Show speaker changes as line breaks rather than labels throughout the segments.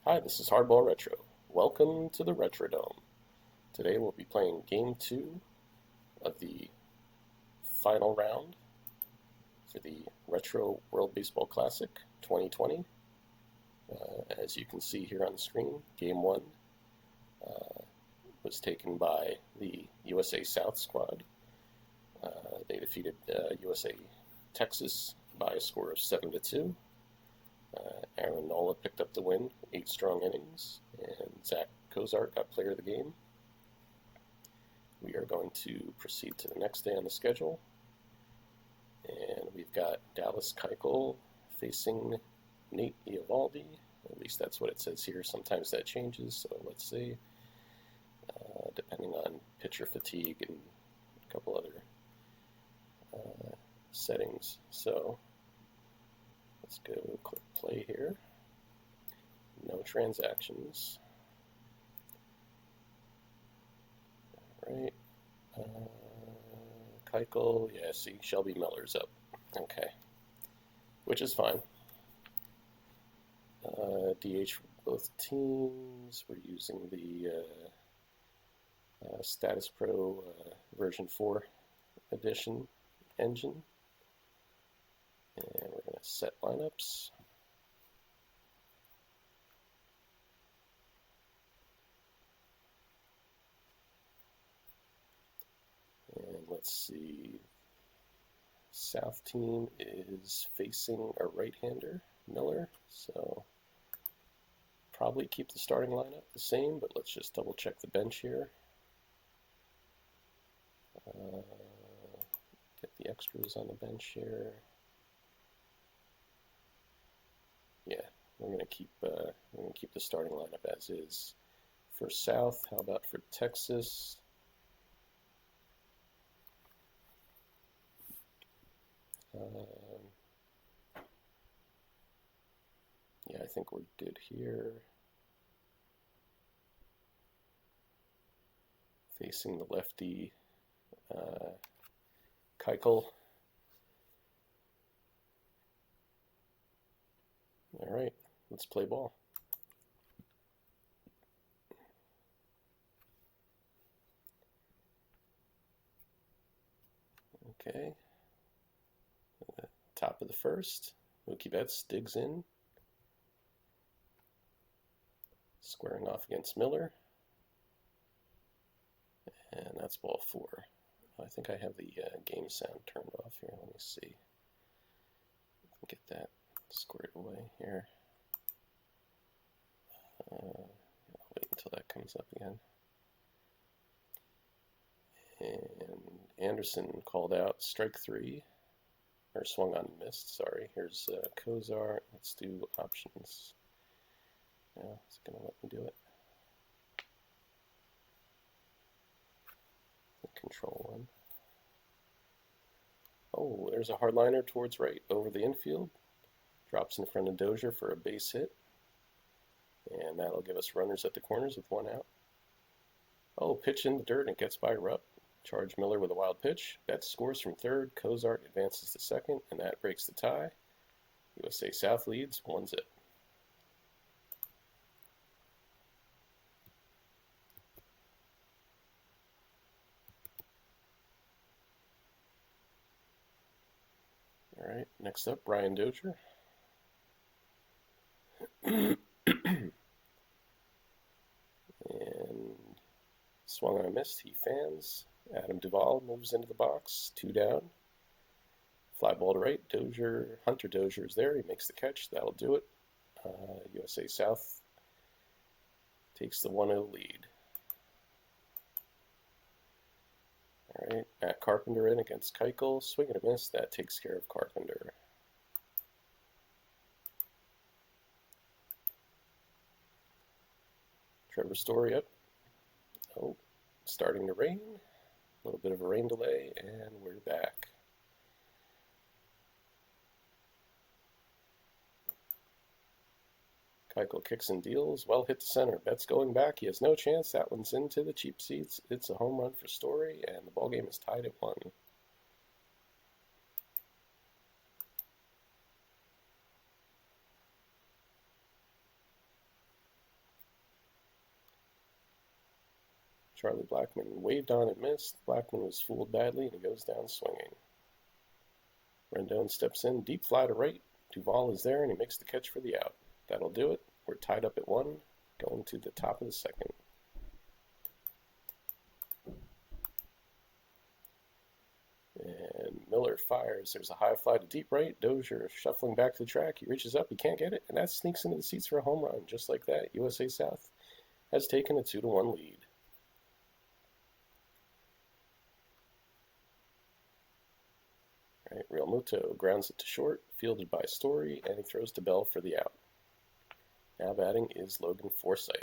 Hi, this is Hardball Retro. Welcome to the Retrodome. Today we'll be playing Game 2 of the final round for the Retro World Baseball Classic 2020. As you can see here on the screen, Game 1 was taken by the USA South squad. They defeated USA Texas by a score of 7-2. Aaron Nola picked up the win, 8 strong innings, and Zach Cozart got player of the game. We are going to proceed to the next day on the schedule, and we've got Dallas Keuchel facing Nate Eovaldi. At least that's what it says here. Sometimes that changes, so let's see, depending on pitcher fatigue and a couple other settings. So let's go click play here. No transactions. All right. Keuchel, yeah, see, Shelby Miller's up. Okay. Which is fine. DH for both teams. We're using the Status Pro version 4 edition engine. And we're going to set lineups. And let's see. South team is facing a right-hander, Miller, so probably keep the starting lineup the same, but let's just double check the bench here. Get the extras on the bench here. Yeah, we're gonna keep the starting lineup as is. For South, how about for Texas? Yeah, I think we're good here. Facing the lefty, Keuchel. All right, let's play ball. Okay. Top of the first, Mookie Betts digs in, squaring off against Miller, and that's ball 4. I think I have the game sound turned off here. Let me see. Get that squared away here. I'll wait until that comes up again. And Anderson called out strike 3, or swung on and missed, sorry. Here's Cozart. Let's do options. Yeah, it's going to let me do it. Control 1. Oh, there's a hardliner towards right over the infield. Drops in front of Dozier for a base hit. And that'll give us runners at the corners with 1 out. Oh, pitch in the dirt and it gets by Rupp. Charge Miller with a wild pitch. Betts scores from third. Cozart advances to second, and that breaks the tie. USA South leads 1-0. All right, next up, Brian Dozier. And swung on a miss. He fans. Adam Duvall moves into the box. 2 down. Fly ball to right. Dozier, Hunter Dozier is there. He makes the catch. That'll do it. USA South takes the 1-0 lead. All right, Matt Carpenter in against Keuchel. Swing and a miss. That takes care of Carpenter. Trevor Story up. Oh, starting to rain. A little bit of a rain delay, and we're back. Keuchel kicks and deals. Well hit to center. Betts going back. He has no chance. That one's into the cheap seats. It's a home run for Story, and the ball game is tied at 1. Charlie Blackmon waved on and missed. Blackmon was fooled badly, and he goes down swinging. Rendon steps in, deep fly to right. Duvall is there, and he makes the catch for the out. That'll do it. We're tied up at 1, going to the top of the second. And Miller fires. There's a high fly to deep right. Dozier shuffling back to the track. He reaches up. He can't get it, and that sneaks into the seats for a home run. Just like that, USA South has taken a 2-1 lead. All right, Real Muto grounds it to short, fielded by Story, and he throws to Bell for the out. Now batting is Logan Forsythe.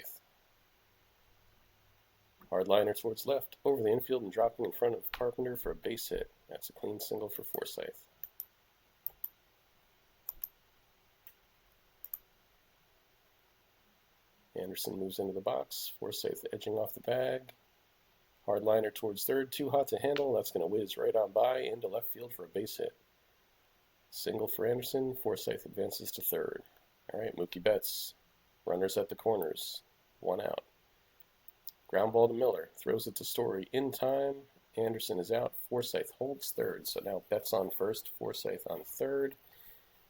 Hard liner towards left, over the infield and dropping in front of Carpenter for a base hit. That's a clean single for Forsythe. Anderson moves into the box. Forsythe edging off the bag. Hard liner towards third, too hot to handle. That's going to whiz right on by into left field for a base hit. Single for Anderson. Forsythe advances to third. All right, Mookie Betts. Runners at the corners. 1 out. Ground ball to Miller. Throws it to Story. In time. Anderson is out. Forsythe holds third. So now Betts on first. Forsythe on third.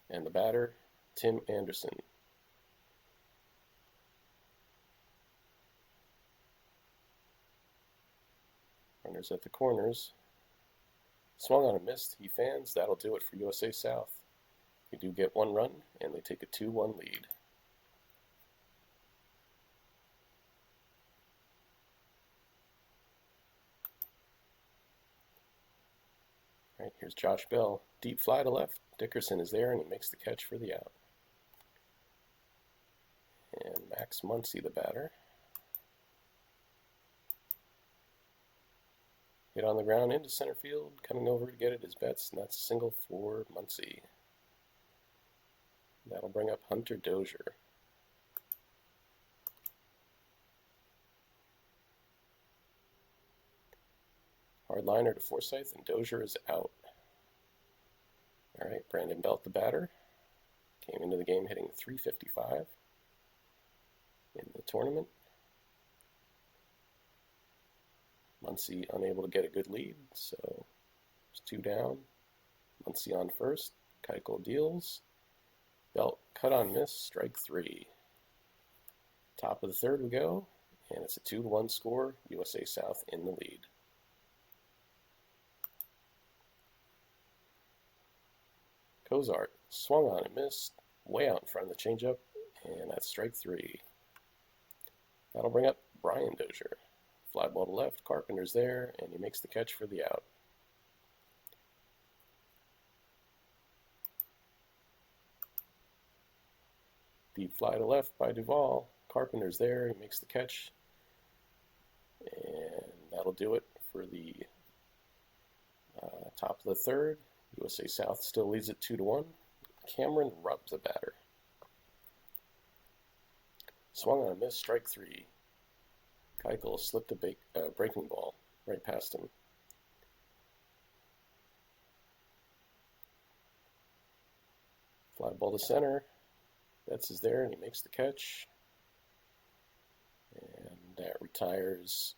And the batter, Tim Anderson. Runners at the corners. Swung on a missed. He fans. That'll do it for USA South. They do get 1 run, and they take a 2-1 lead. All right, here's Josh Bell. Deep fly to left. Dickerson is there, and he makes the catch for the out. And Max Muncy, the batter. Hit on the ground into center field. Coming over to get it is Betts, and that's a single for Muncy. That'll bring up Hunter Dozier. Hard liner to Forsythe, and Dozier is out. All right, Brandon Belt, the batter. Came into the game hitting .355 in the tournament. Muncy unable to get a good lead, so it's 2 down. Muncy on first. Keuchel deals. Belt cut on miss, strike 3. Top of the third we go, and it's a 2-1 score. USA South in the lead. Cozart swung on and missed, way out in front of the changeup, and that's strike 3. That'll bring up Brian Dozier. Fly ball to left, Carpenter's there, and he makes the catch for the out. Deep fly to left by Duvall. Carpenter's there, he makes the catch. And that'll do it for the top of the third. USA South still leads it 2-1. Cameron Rupp, the batter. Swung on a miss, strike 3. Keuchel slipped a breaking ball right past him. Fly ball to center. Betts is there, and he makes the catch. And that retires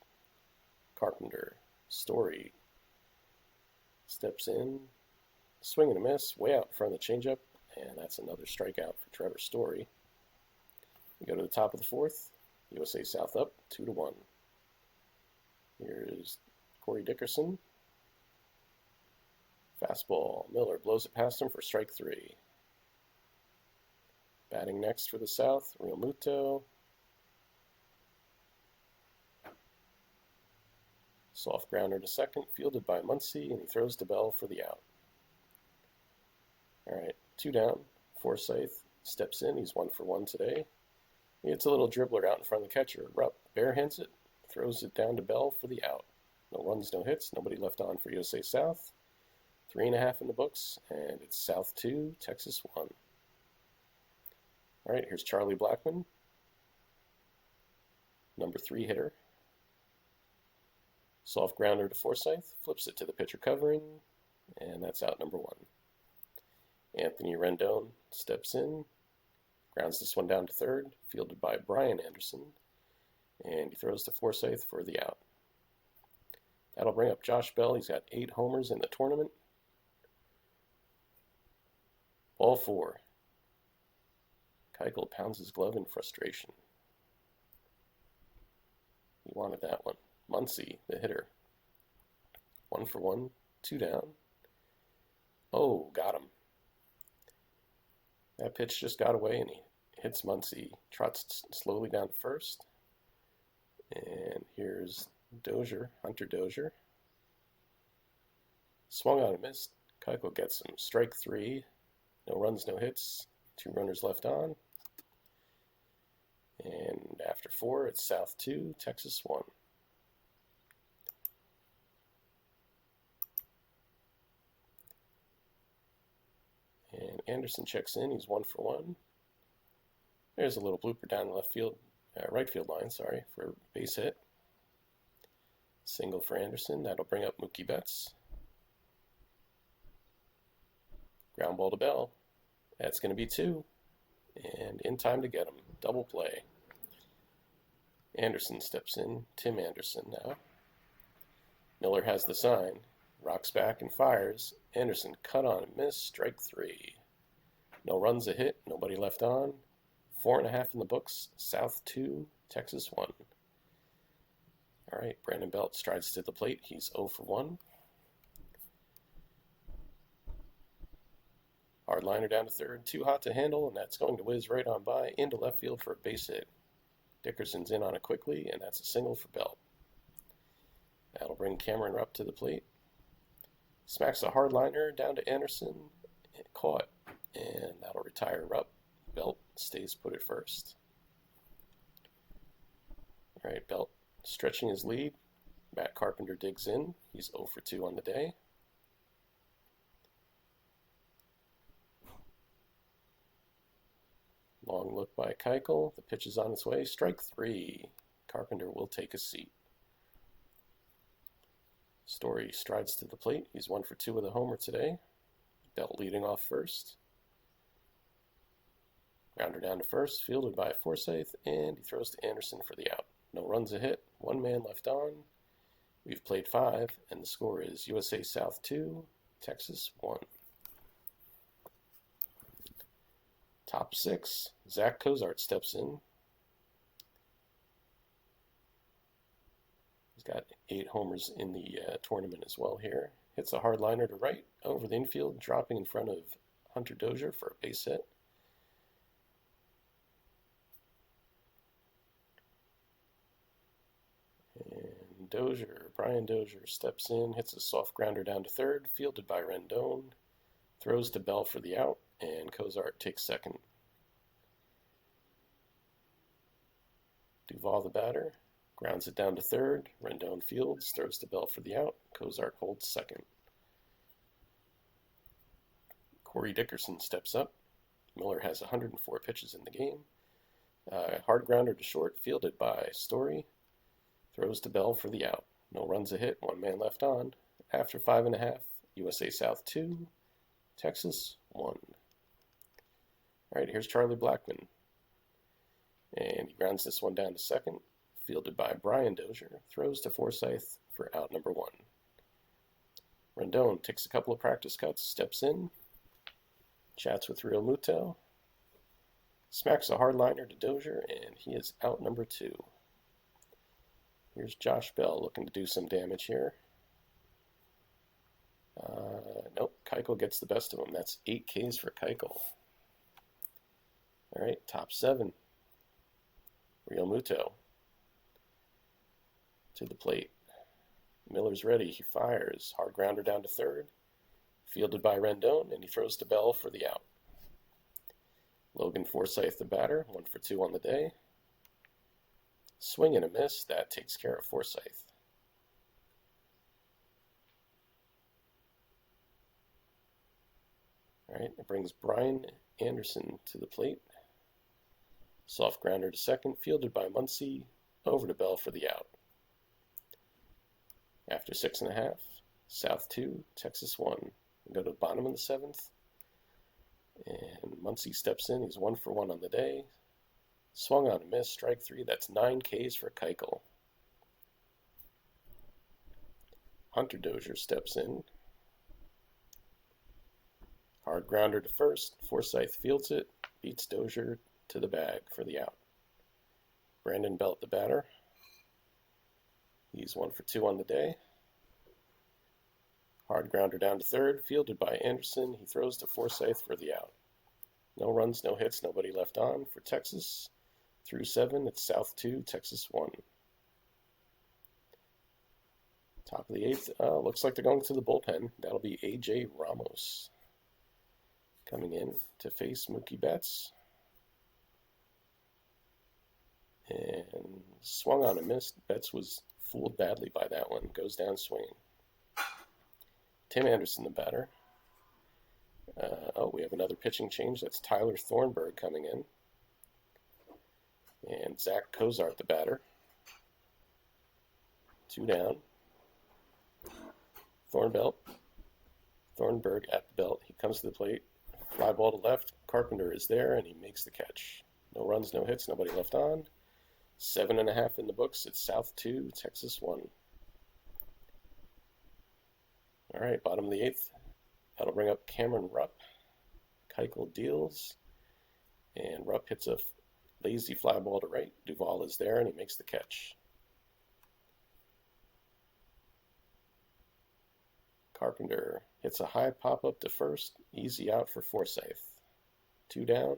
Carpenter. Story steps in. Swing and a miss, way out in front of the changeup. And that's another strikeout for Trevor Story. We go to the top of the fourth. USA South up 2-1. Here's Corey Dickerson. Fastball. Miller blows it past him for strike 3. Batting next for the South, Real Muto. Soft grounder to second, fielded by Muncy, and he throws to Bell for the out. All right, 2 down. Forsythe steps in. He's 1 for 1 today. He hits a little dribbler out in front of the catcher. Rupp barehands it, throws it down to Bell for the out. No runs, no hits, nobody left on for USA South. 3.5 in the books, and it's South 2, Texas 1. All right, here's Charlie Blackmon, number 3 hitter. Soft grounder to Forsythe, flips it to the pitcher covering, and that's out number 1. Anthony Rendon steps in, grounds this one down to third, fielded by Brian Anderson, and he throws to Forsythe for the out. That'll bring up Josh Bell. He's got 8 homers in the tournament. Ball 4. Keuchel pounds his glove in frustration. He wanted that one. Muncy, the hitter. 1 for 1, 2 down. Oh, got him. That pitch just got away and he hits Muncy. Trots slowly down to first. And here's Dozier, Hunter Dozier. Swung on and missed. Keuchel gets him. Strike 3. No runs, no hits. 2 runners left on. And after 4, it's South 2, Texas 1. And Anderson checks in. He's 1 for 1. There's a little blooper down the right field line, for a base hit. Single for Anderson. That'll bring up Mookie Betts. Ground ball to Bell. That's going to be 2. And in time to get him. Double play. Anderson steps in. Tim Anderson now. Miller has the sign. Rocks back and fires. Anderson cut on and missed. Strike 3. No runs, a hit. Nobody left on. 4.5 in the books. South 2, Texas 1. All right, Brandon Belt strides to the plate. He's 0 for 1. Hard liner down to third. Too hot to handle, and that's going to whiz right on by into left field for a base hit. Dickerson's in on it quickly, and that's a single for Belt. That'll bring Cameron Rupp to the plate. Smacks a hard liner down to Anderson. Caught, and that'll retire Rupp. Belt stays put at first. All right, Belt stretching his lead. Matt Carpenter digs in. He's 0 for 2 on the day. Long look by Keuchel. The pitch is on its way. Strike 3. Carpenter will take a seat. Story strides to the plate. He's 1 for 2 with a homer today. Belt leading off first. Grounder down to first, fielded by Forsythe, and he throws to Anderson for the out. No runs, a hit, 1 man left on. We've played 5, and the score is USA South 2, Texas 1. Top 6, Zach Cozart steps in. He's got 8 homers in the tournament as well here. Hits a hard liner to right, over the infield, dropping in front of Hunter Dozier for a base hit. And Brian Dozier steps in, hits a soft grounder down to third, fielded by Rendon, throws to Bell for the out, and Cozart takes second. Duvall, the batter, grounds it down to third. Rendon fields, throws to Bell for the out. Cozart holds second. Corey Dickerson steps up. Miller has 104 pitches in the game. Hard grounder to short, fielded by Story. Throws to Bell for the out. No runs, a hit, 1 man left on. After 5.5, USA South 2, Texas 1. All right, here's Charlie Blackmon. And he grounds this one down to second, fielded by Brian Dozier. Throws to Forsythe for out number 1. Rendon takes a couple of practice cuts, steps in, chats with Real Muto, smacks a hard liner to Dozier, and he is out number 2. Here's Josh Bell looking to do some damage here. Nope, Keuchel gets the best of him. That's 8 Ks for Keuchel. All right, top 7. Real Muto to the plate. Miller's ready. He fires. Hard grounder down to third. Fielded by Rendon, and he throws to Bell for the out. Logan Forsythe, the batter, 1 for 2 on the day. Swing and a miss. That takes care of Forsythe. All right, it brings Brian Anderson to the plate. Soft grounder to second, fielded by Muncy, over to Bell for the out. After 6.5, South 2, Texas 1. We go to the bottom of the 7th, and Muncy steps in. He's 1 for 1 on the day. Swung on a miss, strike 3. That's 9 Ks for Keuchel. Hunter Dozier steps in. Hard grounder to first. Forsythe fields it, beats Dozier to the bag for the out. Brandon Belt, the batter. He's 1 for 2 on the day. Hard grounder down to third, fielded by Anderson. He throws to Forsythe for the out. No runs, no hits, nobody left on for Texas. Through 7, it's South 2, Texas 1. Top of the 8th, looks like they're going to the bullpen. That'll be A.J. Ramos coming in to face Mookie Betts. And swung on and missed. Betts was fooled badly by that one. Goes down swinging. Tim Anderson, the batter. We have another pitching change. That's Tyler Thornburg coming in. And Zach Cozart, the batter. 2 down. Thornburg at the belt. He comes to the plate. Fly ball to left. Carpenter is there, and he makes the catch. No runs, no hits, nobody left on. 7.5 in the books. It's South 2, Texas 1. All right, bottom of the 8th. That'll bring up Cameron Rupp. Keuchel deals, and Rupp hits a lazy fly ball to right. Duvall is there, and he makes the catch. Carpenter hits a high pop-up to first. Easy out for Forsythe. 2 down.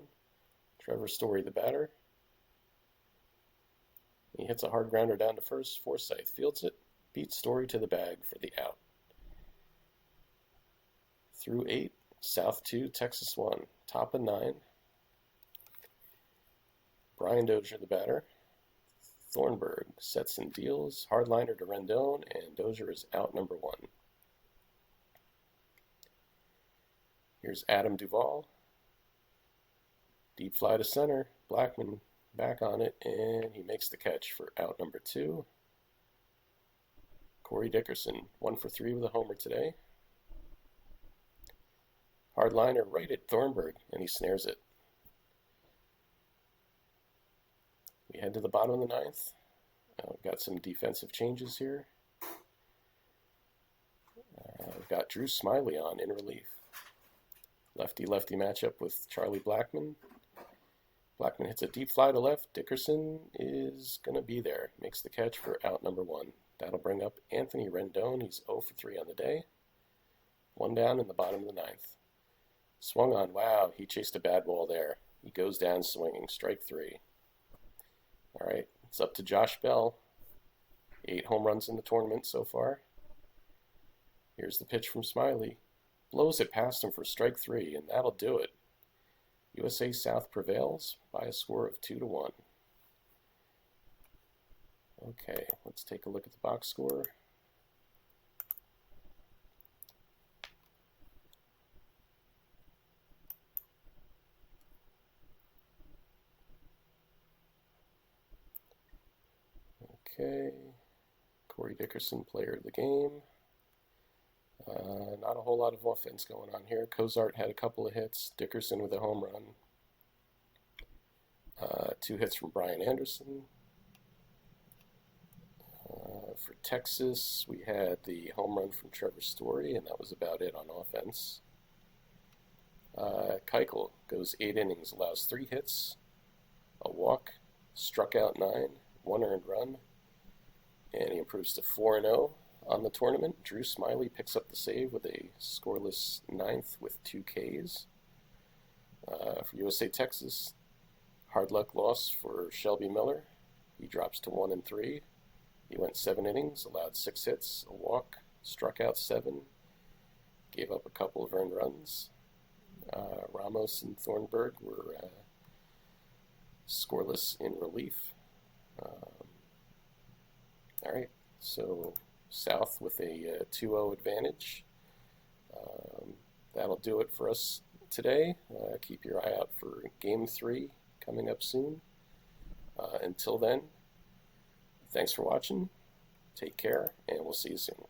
Trevor Story, the batter. He hits a hard grounder down to first. Forsythe fields it. Beats Story to the bag for the out. Through 8, South 2, Texas 1. Top of 9. Brian Dozier, the batter. Thornburg sets and deals. Hardliner to Rendon, and Dozier is out number 1. Here's Adam Duvall. Deep fly to center. Blackman back on it, and he makes the catch for out number 2. Corey Dickerson, 1 for 3 with a homer today. Hardliner right at Thornburg, and he snares it. We head to the bottom of the 9th. We've got some defensive changes here. We've got Drew Smiley on in relief. Lefty-lefty matchup with Charlie Blackman. Blackman hits a deep fly to left. Dickerson is going to be there. Makes the catch for out number 1. That'll bring up Anthony Rendon. He's 0 for 3 on the day. 1 down in the bottom of the 9th. Swung on. Wow, he chased a bad ball there. He goes down swinging. Strike 3. All right, it's up to Josh Bell. 8 home runs in the tournament so far. Here's the pitch from Smiley. Blows it past him for strike 3, and that'll do it. USA South prevails by a score of 2-1. Okay, let's take a look at the box score. Okay, Corey Dickerson, player of the game. Not a whole lot of offense going on here. Cozart had a couple of hits. Dickerson with a home run. 2 hits from Brian Anderson. For Texas, we had the home run from Trevor Story, and that was about it on offense. Keuchel goes 8 innings, allows 3 hits, a walk, struck out 9, 1 earned run, and he improves to 4-0 on the tournament. Drew Smiley picks up the save with a scoreless 9th with 2 Ks. For USA Texas, hard luck loss for Shelby Miller. He drops to 1-3. He went 7 innings, allowed 6 hits, a walk, struck out 7, gave up a couple of earned runs. Ramos and Thornburg were scoreless in relief. All right, so South with a 2-0 advantage. That'll do it for us today. Keep your eye out for Game 3 coming up soon. Until then, thanks for watching. Take care, and we'll see you soon.